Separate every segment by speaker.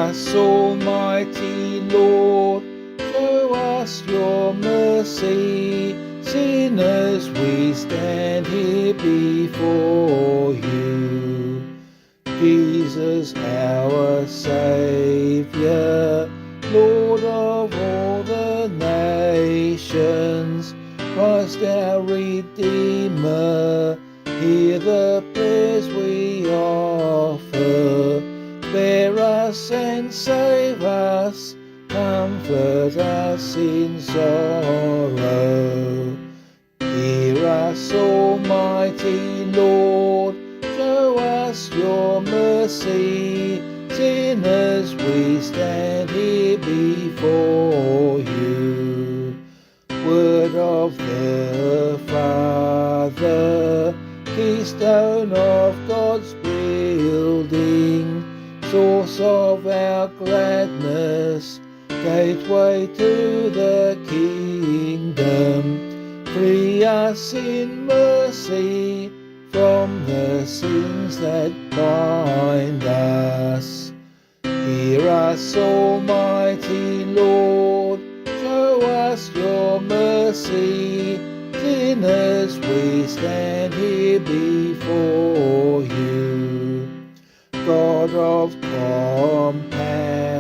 Speaker 1: us, Almighty Lord, show us your mercy. Sinners, we stand here before you. Jesus, our Saviour, Lord of all the nations, Christ our Redeemer, hear the prayers we offer. Spare us and save us, comfort us in sorrow. Hear us, Almighty Lord, show us your mercy. Sinners, we stand here before you. Word of the Father, keystone of God's building, source of our gladness, gateway to the kingdom. Free us in mercy from the sins that bind us. Hear us, Almighty Lord, show us your mercy. Sinners, we stand here before you. God of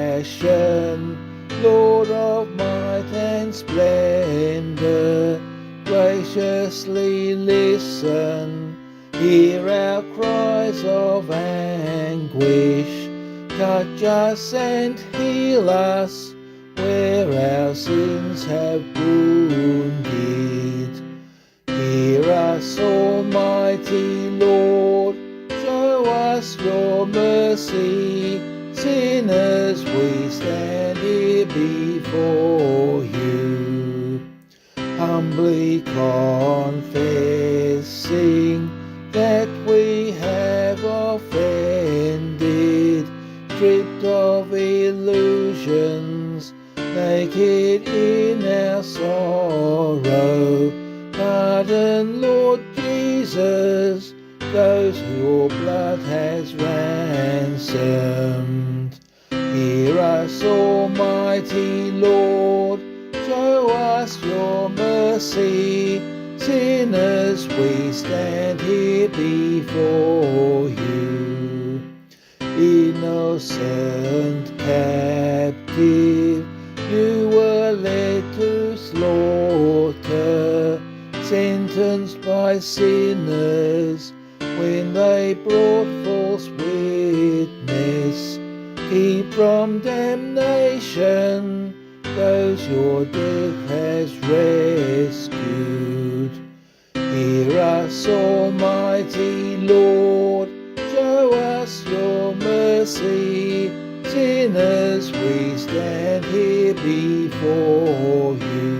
Speaker 1: compassion, Lord of might and splendor, graciously listen, hear our cries of anguish. Touch us and heal us where our sins have wounded. Hear us, Almighty Lord, show us your mercy. Sinners, we stand here before you. Humbly confessing that we have offended, stripped of illusions, naked in our sorrow. Pardon, Lord Jesus, those your blood has ransomed. Hear us, Almighty Lord, show us your mercy. Sinners, we stand here before you. Innocent captive, you were led to slaughter, sentenced by sinners when they brought false witness. Keep from damnation those your death has rescued. Hear us, Almighty Lord, show us your mercy. Sinners, we stand here before you.